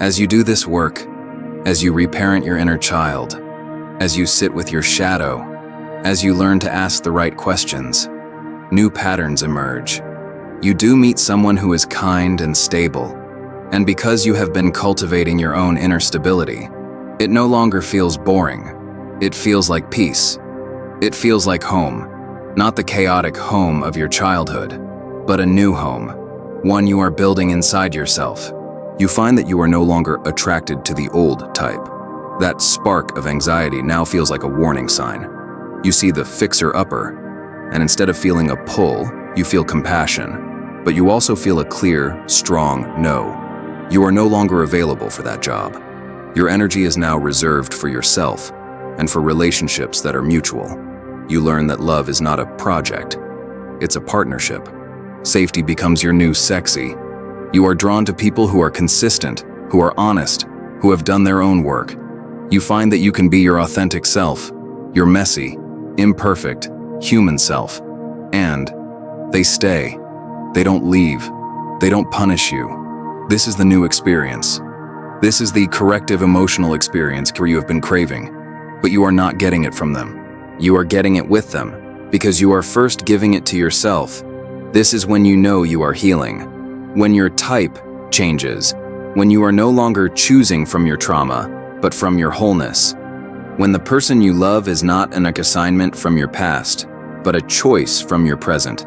As you do this work, as you reparent your inner child, as you sit with your shadow, as you learn to ask the right questions, new patterns emerge. You do meet someone who is kind and stable, and because you have been cultivating your own inner stability, it no longer feels boring. It feels like peace. It feels like home, not the chaotic home of your childhood, but a new home, one you are building inside yourself. You find that you are no longer attracted to the old type. That spark of anxiety now feels like a warning sign. You see the fixer-upper, and instead of feeling a pull, you feel compassion, but you also feel a clear, strong no. You are no longer available for that job. Your energy is now reserved for yourself and for relationships that are mutual. You learn that love is not a project, it's a partnership. Safety becomes your new sexy. You are drawn to people who are consistent, who are honest, who have done their own work. You find that you can be your authentic self. You're messy, imperfect, human self. And they stay. They don't leave. They don't punish you. This is the new experience. This is the corrective emotional experience where you have been craving, but you are not getting it from them. You are getting it with them because you are first giving it to yourself. This is when you know you are healing. When your type changes. When you are no longer choosing from your trauma, but from your wholeness. When the person you love is not an assignment from your past, but a choice from your present.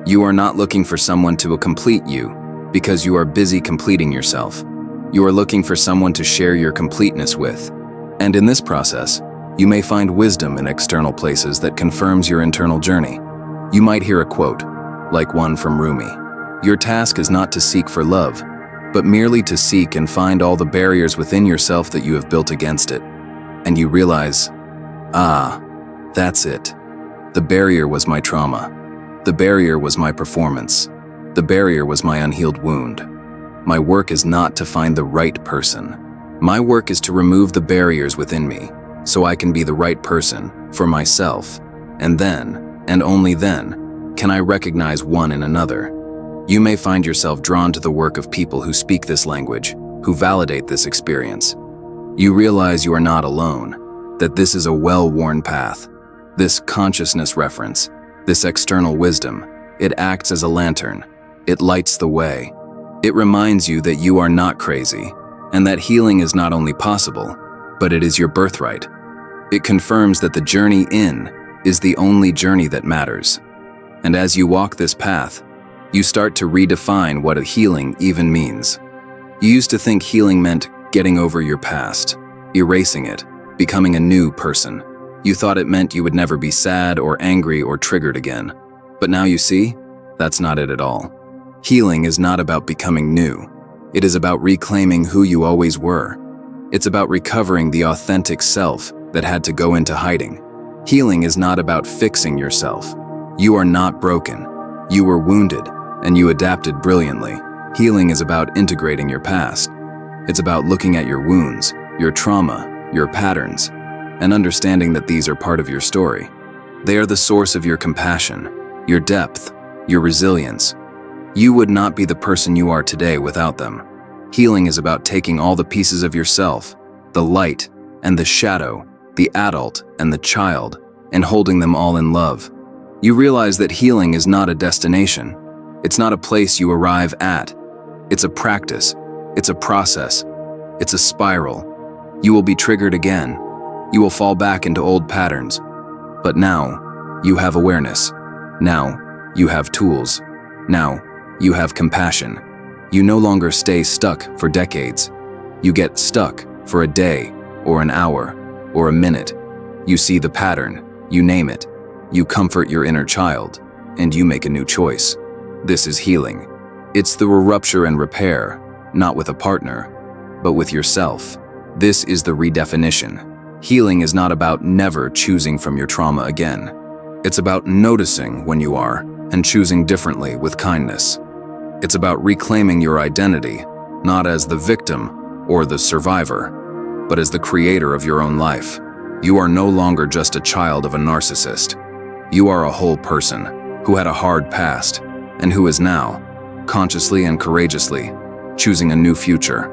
You are not looking for someone to complete you because you are busy completing yourself. You are looking for someone to share your completeness with. And in this process, you may find wisdom in external places that confirms your internal journey. You might hear a quote, like one from Rumi. Your task is not to seek for love, but merely to seek and find all the barriers within yourself that you have built against it. And you realize, that's it. The barrier was my trauma. The barrier was my performance. The barrier was my unhealed wound. My work is not to find the right person. My work is to remove the barriers within me so I can be the right person for myself. And then, and only then, can I recognize one in another. You may find yourself drawn to the work of people who speak this language, who validate this experience. You realize you are not alone, that this is a well-worn path. This consciousness reference, this external wisdom, it acts as a lantern. It lights the way. It reminds you that you are not crazy, and that healing is not only possible, but it is your birthright. It confirms that the journey in is the only journey that matters. And as you walk this path, you start to redefine what a healing even means. You used to think healing meant getting over your past, erasing it, becoming a new person. You thought it meant you would never be sad or angry or triggered again. But now you see, that's not it at all. Healing is not about becoming new. It is about reclaiming who you always were. It's about recovering the authentic self that had to go into hiding. Healing is not about fixing yourself. You are not broken. You were wounded, and you adapted brilliantly. Healing is about integrating your past. It's about looking at your wounds, your trauma, your patterns, and understanding that these are part of your story. They are the source of your compassion, your depth, your resilience. You would not be the person you are today without them. Healing is about taking all the pieces of yourself, the light and the shadow, the adult and the child, and holding them all in love. You realize that healing is not a destination. It's not a place you arrive at. It's a practice. It's a process. It's a spiral. You will be triggered again. You will fall back into old patterns. But now, you have awareness. Now, you have tools. Now, you have compassion. You no longer stay stuck for decades. You get stuck for a day, or an hour, or a minute. You see the pattern, you name it. You comfort your inner child, and you make a new choice. This is healing. It's the rupture and repair, not with a partner, but with yourself. This is the redefinition. Healing is not about never choosing from your trauma again. It's about noticing when you are, and choosing differently with kindness. It's about reclaiming your identity, not as the victim or the survivor, but as the creator of your own life. You are no longer just a child of a narcissist. You are a whole person who had a hard past and who is now, consciously and courageously, choosing a new future.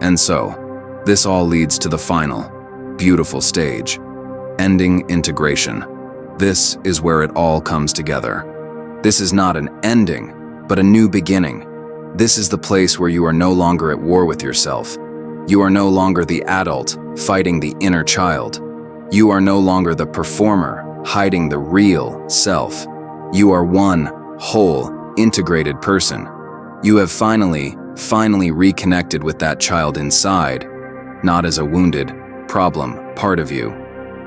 And so, this all leads to the final, beautiful stage, ending integration. This is where it all comes together. This is not an ending, but a new beginning. This is the place where you are no longer at war with yourself. You are no longer the adult fighting the inner child. You are no longer the performer hiding the real self. You are one whole, integrated person. You have finally reconnected with that child inside, not as a wounded problem part of you,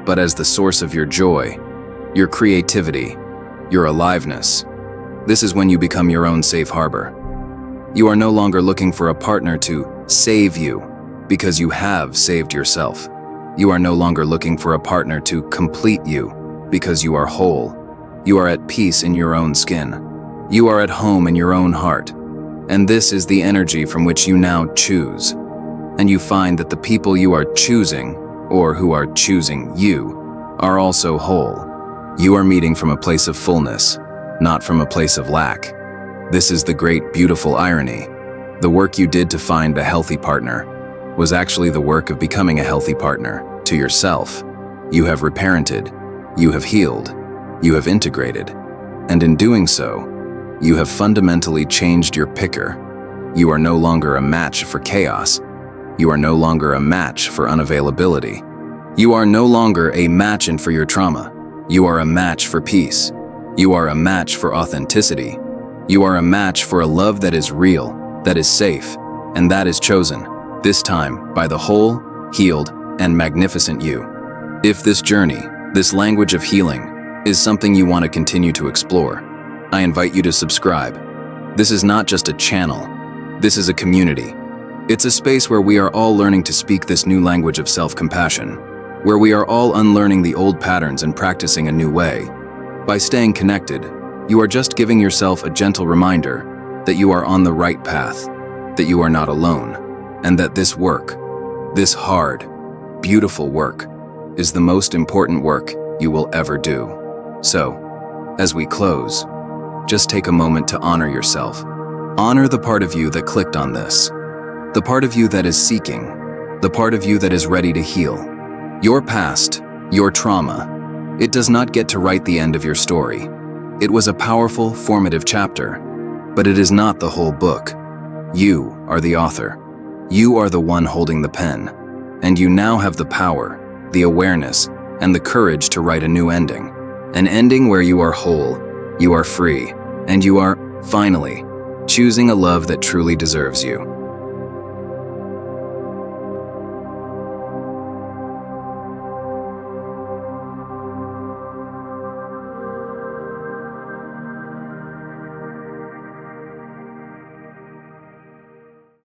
but as the source of your joy, your creativity, your aliveness. This is when you become your own safe harbor. You are no longer looking for a partner to save you because you have saved yourself. You are no longer looking for a partner to complete you because you are whole. You are at peace in your own skin. You are at home in your own heart. And this is the energy from which you now choose. And you find that the people you are choosing, or who are choosing you, are also whole. You are meeting from a place of fullness, not from a place of lack. This is the great, beautiful irony. The work you did to find a healthy partner was actually the work of becoming a healthy partner to yourself. You have reparented, you have healed, you have integrated, and in doing so, you have fundamentally changed your picker. You are no longer a match for chaos. You are no longer a match for unavailability. You are no longer a match for your trauma. You are a match for peace. You are a match for authenticity. You are a match for a love that is real, that is safe, and that is chosen, this time by the whole, healed, and magnificent you. If this journey, this language of healing, is something you want to continue to explore, I invite you to subscribe. This is not just a channel. This is a community. It's a space where we are all learning to speak this new language of self-compassion, where we are all unlearning the old patterns and practicing a new way. By staying connected, you are just giving yourself a gentle reminder that you are on the right path, that you are not alone, and that this work, this hard, beautiful work, is the most important work you will ever do. So, as we close, just take a moment to honor yourself. Honor the part of you that clicked on this, the part of you that is seeking, the part of you that is ready to heal. Your past, your trauma, it does not get to write the end of your story. It was a powerful, formative chapter, but it is not the whole book. You are the author. You are the one holding the pen, and you now have the power, the awareness, and the courage to write a new ending. An ending where you are whole, you are free, and you are, finally, choosing a love that truly deserves you.